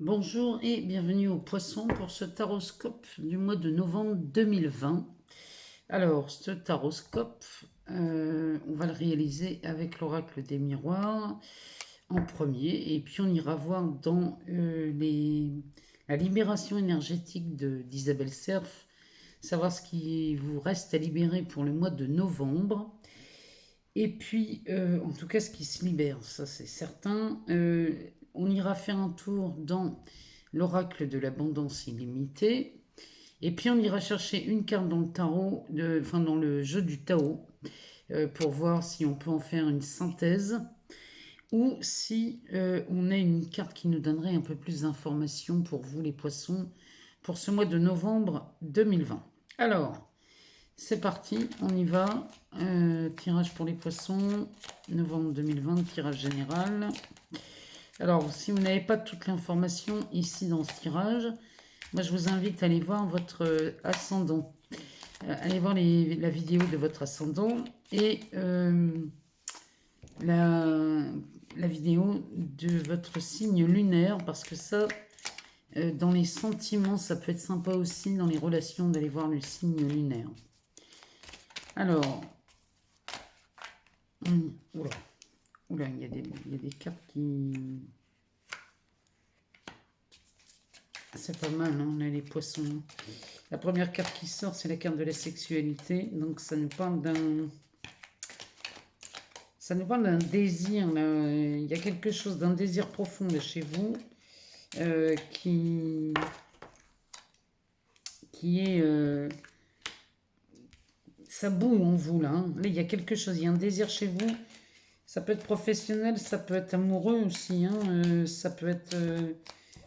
Bonjour et bienvenue au Poisson pour ce taroscope du mois de novembre 2020. Alors, ce taroscope, on va le réaliser avec l'oracle des miroirs en premier, et puis on ira voir dans la libération énergétique d'Isabelle Serf, savoir ce qui vous reste à libérer pour le mois de novembre. Et puis, en tout cas, ce qui se libère, ça c'est certain. On ira faire un tour dans l'oracle de l'abondance illimitée. Et puis, on ira chercher une carte dans le tarot, enfin dans le jeu du Tao, pour voir si on peut en faire une synthèse ou si on a une carte qui nous donnerait un peu plus d'informations pour vous, les poissons, pour ce mois de novembre 2020. Alors, c'est parti, on y va. Tirage pour les poissons, novembre 2020, tirage général. Alors, si vous n'avez pas toute l'information ici dans ce tirage, moi je vous invite à aller voir votre ascendant. Allez voir la vidéo de votre ascendant et la vidéo de votre signe lunaire, parce que ça, dans les sentiments, ça peut être sympa aussi dans les relations d'aller voir le signe lunaire. Alors, oula, oula, il y a des cartes qui... C'est pas mal, hein, on a les poissons. La première carte qui sort, c'est la carte de la sexualité. Donc ça nous parle d'un... Ça nous parle d'un désir, là. Il y a quelque chose, d'un désir profond de chez vous qui est... ça boue en vous, là, hein. Là, il y a quelque chose, il y a un désir chez vous. Ça peut être professionnel, ça peut être amoureux aussi, hein. Ça peut être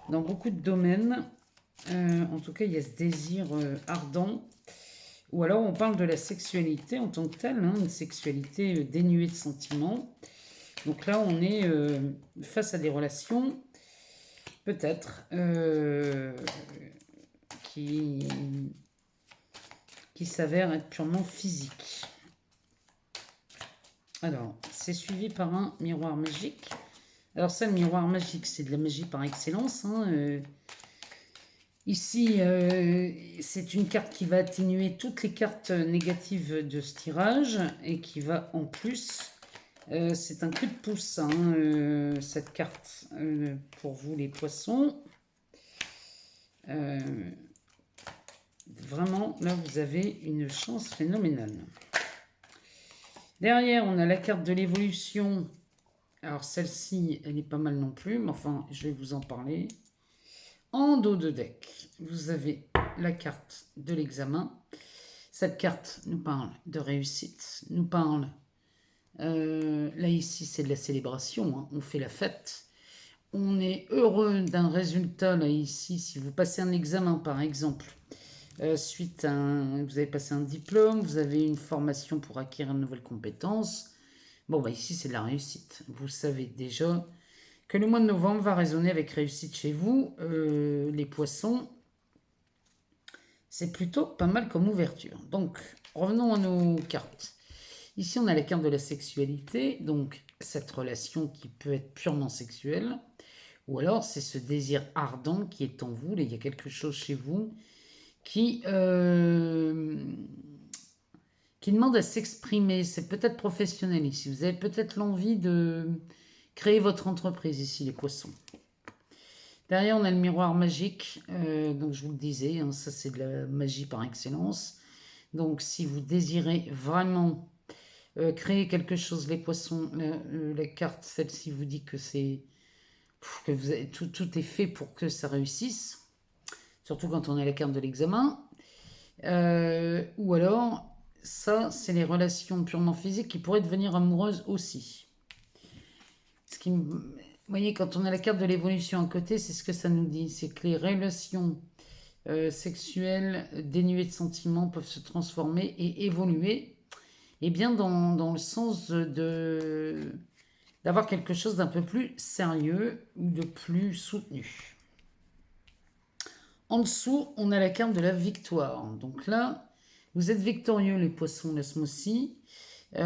dans beaucoup de domaines. En tout cas, il y a ce désir ardent. Ou alors, on parle de la sexualité en tant que telle, hein, une sexualité dénuée de sentiments. Donc là, on est face à des relations, peut-être, qui s'avèrent être purement physiques. Alors, c'est suivi par un miroir magique. Alors ça, le miroir magique, c'est de la magie par excellence, hein. Ici, c'est une carte qui va atténuer toutes les cartes négatives de ce tirage et qui va en plus, c'est un coup de pouce, hein, cette carte pour vous les poissons. Vraiment, là, vous avez une chance phénoménale. Derrière, on a la carte de l'évolution. Alors celle-ci, elle est pas mal non plus, mais enfin, je vais vous en parler. En dos de deck, vous avez la carte de l'examen. Cette carte nous parle de réussite, nous parle... là ici, c'est de la célébration, hein, on fait la fête. On est heureux d'un résultat, là ici, si vous passez un examen par exemple. Suite à vous avez passé un diplôme, vous avez une formation pour acquérir de nouvelles compétences. Bon, bah ici, c'est de la réussite. Vous savez déjà que le mois de novembre va résonner avec réussite chez vous, les poissons. C'est plutôt pas mal comme ouverture. Donc, revenons à nos cartes. Ici, on a la carte de la sexualité, donc cette relation qui peut être purement sexuelle. Ou alors, c'est ce désir ardent qui est en vous. Là, il y a quelque chose chez vous qui demande à s'exprimer. C'est peut-être professionnel ici. Vous avez peut-être l'envie de créer votre entreprise ici, les poissons. Derrière, on a le miroir magique. Donc, je vous le disais, hein, ça, c'est de la magie par excellence. Donc, si vous désirez vraiment créer quelque chose, les poissons, la carte, celle-ci vous dit que c'est... que vous avez, tout est fait pour que ça réussisse. Surtout quand on a la carte de l'examen. Ou alors, ça, c'est les relations purement physiques qui pourraient devenir amoureuses aussi. Ce qui, vous voyez, quand on a la carte de l'évolution à côté, c'est ce que ça nous dit. C'est que les relations sexuelles dénuées de sentiments peuvent se transformer et évoluer. Et bien dans le sens d'avoir quelque chose d'un peu plus sérieux ou de plus soutenu. En dessous, on a la carte de la victoire. Donc là, vous êtes victorieux, les poissons, la Smossi. Il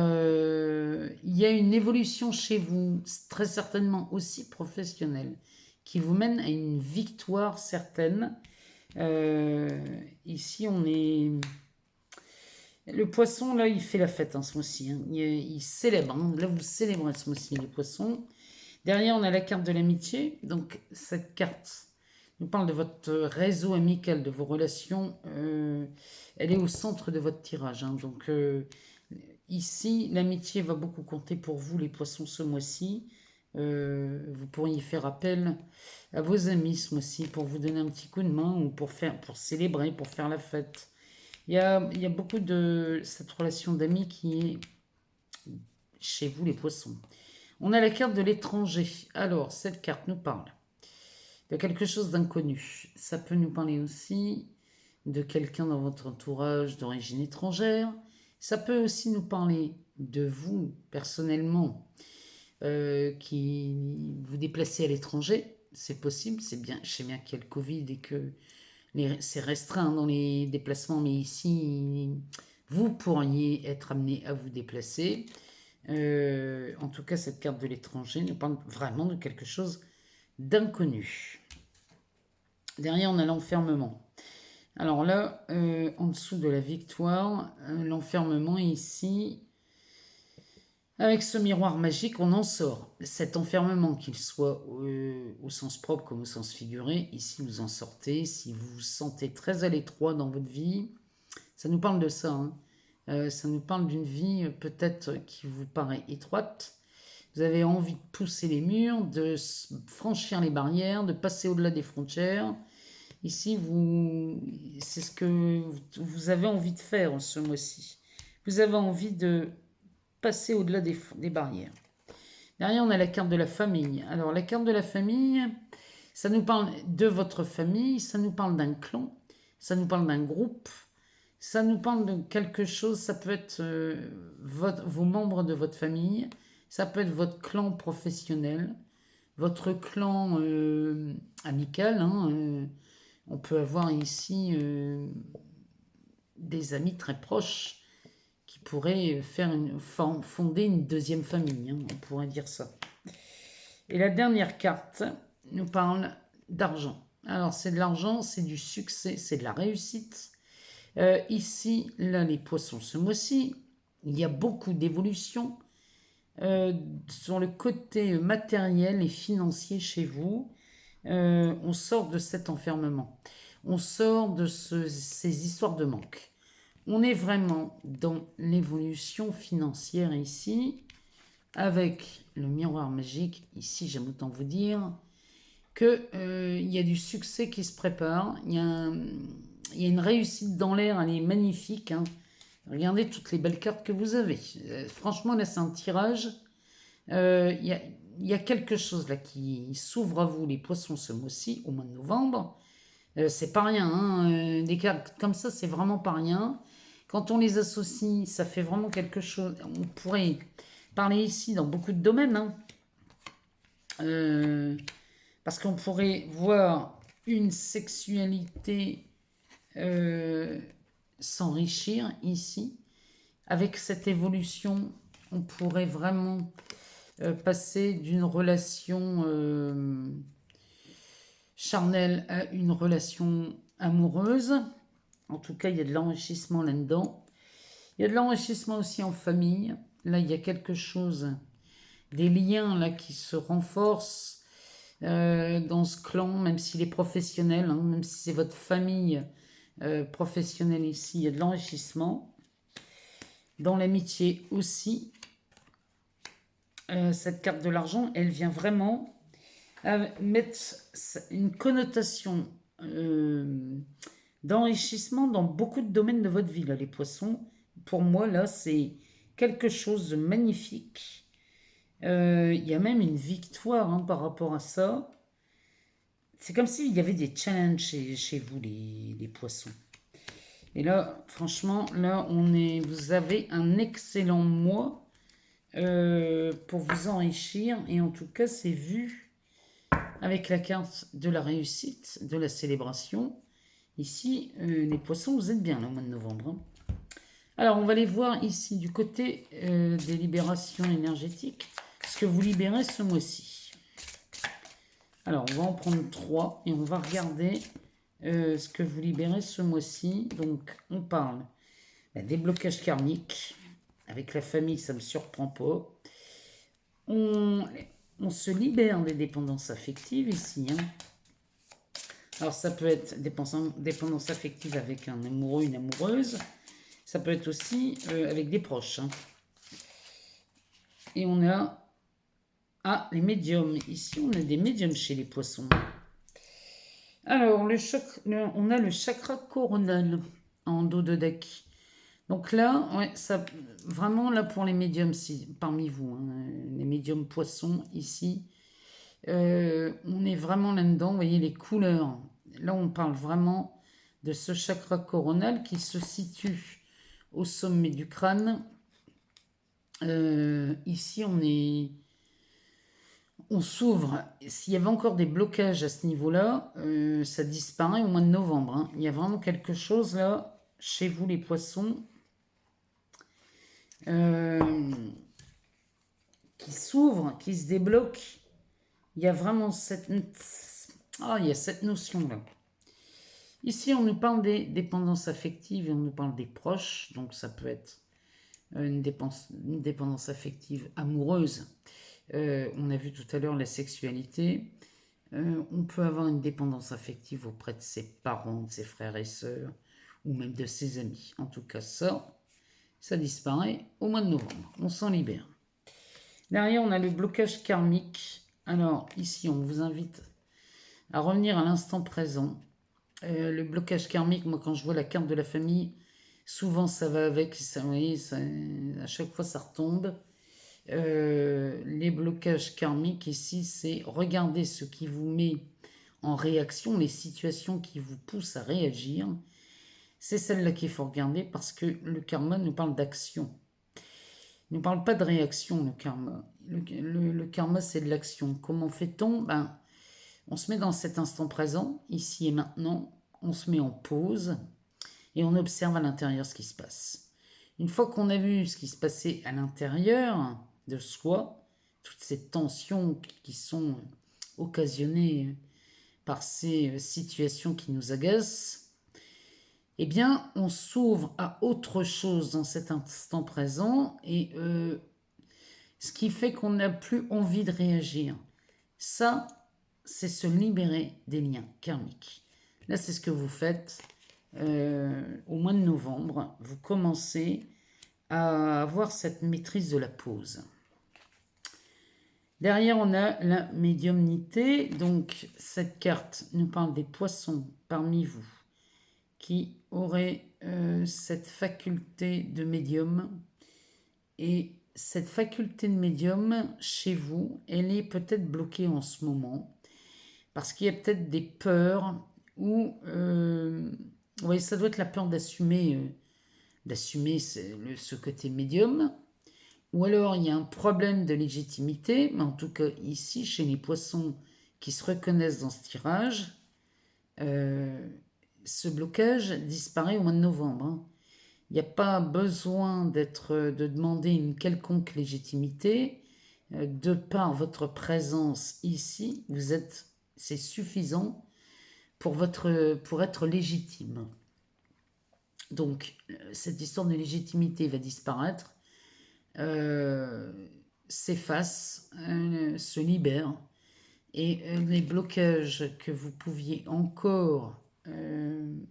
y a une évolution chez vous, très certainement aussi professionnelle, qui vous mène à une victoire certaine. Ici, on est... Le poisson, là, il fait la fête, hein, ce mois-ci. Hein. Il célèbre. Hein. Là, vous célébrez ce mois-ci, les poissons. Derrière, on a la carte de l'amitié. Donc, cette carte nous parle de votre réseau amical, de vos relations. Elle est au centre de votre tirage. Hein. Donc, ici, l'amitié va beaucoup compter pour vous, les poissons, ce mois-ci. Vous pourriez faire appel à vos amis ce mois-ci pour vous donner un petit coup de main ou pour célébrer, pour faire la fête. Il y a beaucoup de cette relation d'amis qui est chez vous, les poissons. On a la carte de l'étranger. Alors, cette carte nous parle de quelque chose d'inconnu. Ça peut nous parler aussi de quelqu'un dans votre entourage d'origine étrangère. Ça peut aussi nous parler de vous, personnellement, qui vous déplacez à l'étranger. C'est possible, c'est bien. Je sais bien qu'il y a le Covid et que c'est restreint dans les déplacements, mais ici, vous pourriez être amené à vous déplacer. En tout cas, cette carte de l'étranger nous parle vraiment de quelque chose d'inconnu. Derrière, on a l'enfermement. Alors là, en dessous de la victoire, l'enfermement ici, avec ce miroir magique, on en sort. Cet enfermement, qu'il soit au sens propre comme au sens figuré, ici vous en sortez. Si vous vous sentez très à l'étroit dans votre vie, ça nous parle de ça. Hein. Ça nous parle d'une vie peut-être qui vous paraît étroite. Vous avez envie de pousser les murs, de franchir les barrières, de passer au-delà des frontières. Ici, c'est ce que vous avez envie de faire ce mois-ci. Vous avez envie de passer au-delà des barrières. Derrière, on a la carte de la famille. Alors, la carte de la famille, ça nous parle de votre famille, ça nous parle d'un clan, ça nous parle d'un groupe, ça nous parle de quelque chose, ça peut être vos membres de votre famille, ça peut être votre clan professionnel, votre clan amical. Hein, on peut avoir ici des amis très proches qui pourraient fonder une deuxième famille, hein, on pourrait dire ça. Et la dernière carte nous parle d'argent. Alors c'est de l'argent, c'est du succès, c'est de la réussite. Ici, là, les poissons, ce mois-ci, il y a beaucoup d'évolution sur le côté matériel et financier chez vous. On sort de cet enfermement. On sort de ces histoires de manque. On est vraiment dans l'évolution financière ici, avec le miroir magique. Ici, j'aime autant vous dire qu'il y a du succès qui se prépare. Il y a une réussite dans l'air, elle est magnifique. Hein. Regardez toutes les belles cartes que vous avez. Franchement, là, c'est un tirage. Il y a quelque chose là qui s'ouvre à vous, les poissons, ce mois-ci, au mois de novembre. C'est pas rien. Hein. Des cartes comme ça, c'est vraiment pas rien. Quand on les associe, ça fait vraiment quelque chose. On pourrait parler ici dans beaucoup de domaines. Hein. Parce qu'on pourrait voir une sexualité s'enrichir ici. Avec cette évolution, on pourrait vraiment passer d'une relation charnelle à une relation amoureuse. En tout cas, il y a de l'enrichissement là-dedans. Il y a de l'enrichissement aussi en famille. Là, il y a quelque chose, des liens là qui se renforcent dans ce clan, même s'il est professionnel, hein, même si c'est votre famille professionnelle ici, il y a de l'enrichissement. Dans l'amitié aussi, cette carte de l'argent, elle vient vraiment mettre une connotation d'enrichissement dans beaucoup de domaines de votre vie, là, les poissons. Pour moi, là, c'est quelque chose de magnifique. Il y a même une victoire hein, par rapport à ça. C'est comme s'il y avait des challenges chez vous, les poissons. Et là, franchement, là, vous avez un excellent mois pour vous enrichir. Et en tout cas, c'est vu avec la carte de la réussite, de la célébration. Ici, les poissons, vous êtes bien là, au mois de novembre. Hein. Alors, on va les voir ici du côté des libérations énergétiques. Ce que vous libérez ce mois-ci. Alors, on va en prendre 3 et on va regarder ce que vous libérez ce mois-ci. Donc, on parle des blocages karmiques. Avec la famille, ça ne me surprend pas. On se libère des dépendances affectives ici. Hein. Alors, ça peut être dépendance affective avec un amoureux, une amoureuse. Ça peut être aussi avec des proches. Hein. Et on a les médiums. Ici, on a des médiums chez les poissons. Alors, on a le chakra coronal en dos de deck. Donc là, ouais, ça, vraiment là pour les médiums parmi vous, hein, les médiums poissons ici, on est vraiment là-dedans. Vous voyez les couleurs. Là, on parle vraiment de ce chakra coronal qui se situe au sommet du crâne. Ici, on s'ouvre. S'il y avait encore des blocages à ce niveau-là, ça disparaît au mois de novembre. Hein. Il y a vraiment quelque chose là, chez vous les poissons, qui s'ouvre, qui se débloque. Il y a vraiment cette notion-là. Ici, on nous parle des dépendances affectives et on nous parle des proches. Donc, ça peut être une dépendance affective amoureuse. On a vu tout à l'heure la sexualité. On peut avoir une dépendance affective auprès de ses parents, de ses frères et sœurs, ou même de ses amis. En tout cas, ça disparaît au mois de novembre. On s'en libère. Derrière, on a le blocage karmique. Alors, ici, on vous invite à revenir à l'instant présent. Le blocage karmique, moi, quand je vois la carte de la famille, souvent, ça va avec, ça, vous voyez, à chaque fois, ça retombe. Les blocages karmiques, ici, c'est regarder ce qui vous met en réaction, les situations qui vous poussent à réagir. C'est celle-là qu'il faut regarder parce que le karma nous parle d'action. Il ne parle pas de réaction, le karma. Le karma, c'est de l'action. Comment fait-on? On se met dans cet instant présent, ici et maintenant. On se met en pause et on observe à l'intérieur ce qui se passe. Une fois qu'on a vu ce qui se passait à l'intérieur de soi, toutes ces tensions qui sont occasionnées par ces situations qui nous agacent, eh bien, on s'ouvre à autre chose dans cet instant présent et ce qui fait qu'on n'a plus envie de réagir. Ça, c'est se libérer des liens karmiques. Là, c'est ce que vous faites au mois de novembre. Vous commencez à avoir cette maîtrise de la pause. Derrière, on a la médiumnité. Donc, cette carte nous parle des poissons parmi vous qui auraient cette faculté de médium. Et cette faculté de médium, chez vous, elle est peut-être bloquée en ce moment. Parce qu'il y a peut-être des peurs ou... oui, ça doit être la peur d'assumer ce côté médium. Ou alors, il y a un problème de légitimité. Mais en tout cas, ici, chez les poissons qui se reconnaissent dans ce tirage, ce blocage disparaît au mois de novembre. Hein. Il n'y a pas besoin de demander une quelconque légitimité. De par votre présence ici, c'est suffisant pour être légitime. Donc, cette histoire de légitimité va disparaître, s'efface, se libère. Et les blocages que vous pouviez encore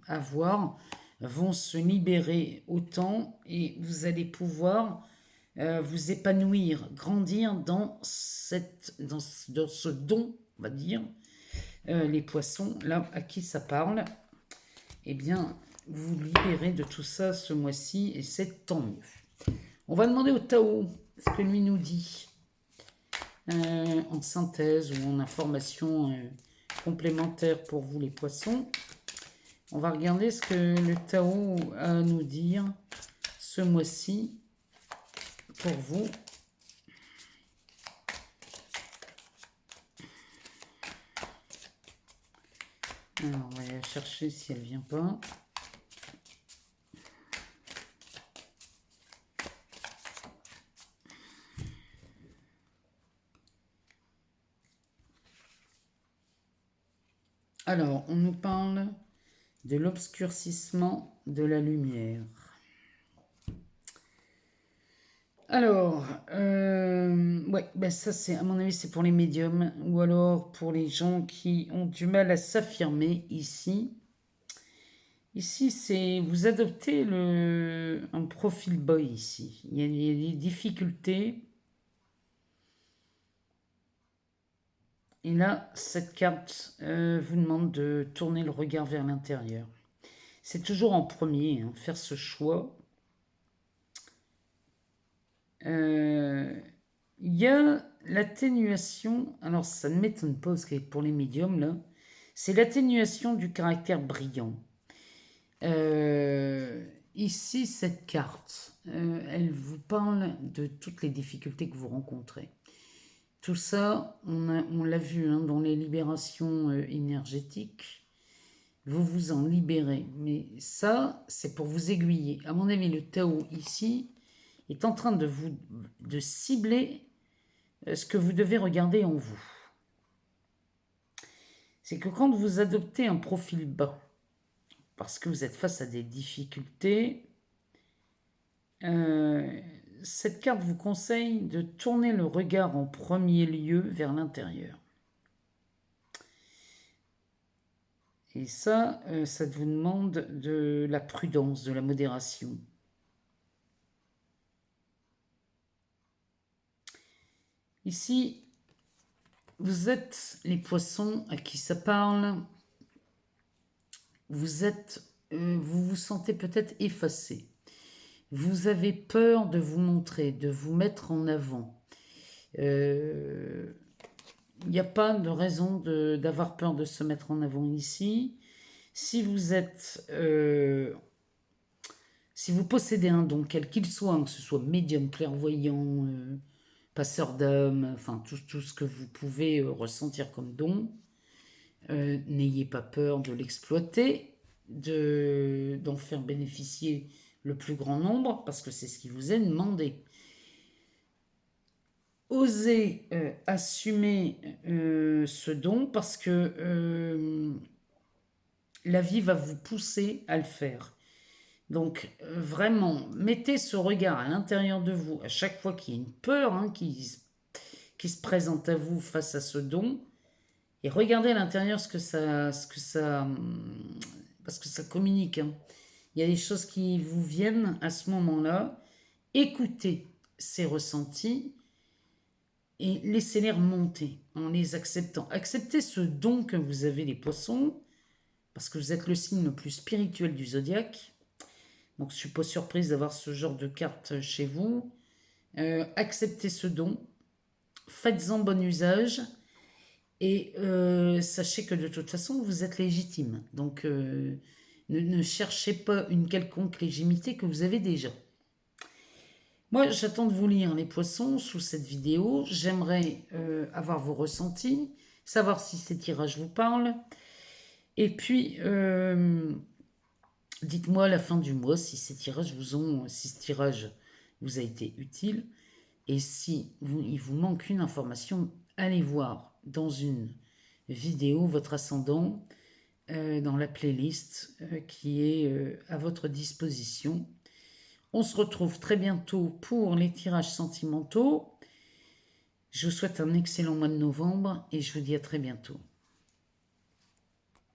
avoir vont se libérer autant et vous allez pouvoir vous épanouir, grandir dans ce don, on va dire. Les poissons, là, à qui ça parle, eh bien, vous libérez de tout ça ce mois-ci et c'est tant mieux. On va demander au Tao ce que lui nous dit en synthèse ou en information complémentaire pour vous les poissons. On va regarder ce que le Tao a à nous dire ce mois-ci pour vous. Alors, on va aller la chercher si elle ne vient pas. Alors, on nous parle de l'obscurcissement de la lumière. Alors, ouais, ben ça c'est, à mon avis, c'est pour les médiums, ou alors pour les gens qui ont du mal à s'affirmer ici. Ici, c'est, vous adoptez un profil boy ici. Il y a des difficultés. Et là, cette carte vous demande de tourner le regard vers l'intérieur. C'est toujours en premier, hein, faire ce choix. Il y a l'atténuation, alors ça ne m'étonne pas parce que pour les médiums là, c'est l'atténuation du caractère brillant. Ici, cette carte, elle vous parle de toutes les difficultés que vous rencontrez. Tout ça, on l'a vu hein, dans les libérations énergétiques. Vous vous en libérez. Mais ça, c'est pour vous aiguiller. À mon avis, le Tao ici est en train de cibler ce que vous devez regarder en vous. C'est que quand vous adoptez un profil bas, parce que vous êtes face à des difficultés, cette carte vous conseille de tourner le regard en premier lieu vers l'intérieur. Et ça, ça vous demande de la prudence, de la modération. Ici, vous êtes les poissons à qui ça parle. Vous vous sentez peut-être effacé. Vous avez peur de vous montrer, de vous mettre en avant. Il n'y a pas de raison d'avoir peur de se mettre en avant ici. Si vous êtes... si vous possédez un don, quel qu'il soit, hein, que ce soit médium, clairvoyant, passeur d'âme, enfin tout ce que vous pouvez ressentir comme don, n'ayez pas peur de l'exploiter, d'en faire bénéficier le plus grand nombre, parce que c'est ce qui vous est demandé. Osez assumer ce don, parce que la vie va vous pousser à le faire. Donc vraiment, mettez ce regard à l'intérieur de vous à chaque fois qu'il y a une peur hein, qui se présente à vous face à ce don, et regardez à l'intérieur parce que ça communique. Hein. Il y a des choses qui vous viennent à ce moment-là. Écoutez ces ressentis et laissez-les remonter en les acceptant. Acceptez ce don que vous avez les poissons, parce que vous êtes le signe le plus spirituel du zodiaque. Donc je ne suis pas surprise d'avoir ce genre de carte chez vous. Acceptez ce don, faites-en bon usage et sachez que de toute façon vous êtes légitime. Donc ne cherchez pas une quelconque légitimité que vous avez déjà. Moi j'attends de vous lire les poissons sous cette vidéo. J'aimerais avoir vos ressentis, savoir si ces tirages vous parlent. Et puis dites-moi à la fin du mois si ce tirage vous a été utile. Et si il vous manque une information, allez voir dans une vidéo votre ascendant dans la playlist qui est à votre disposition. On se retrouve très bientôt pour les tirages sentimentaux. Je vous souhaite un excellent mois de novembre et je vous dis à très bientôt.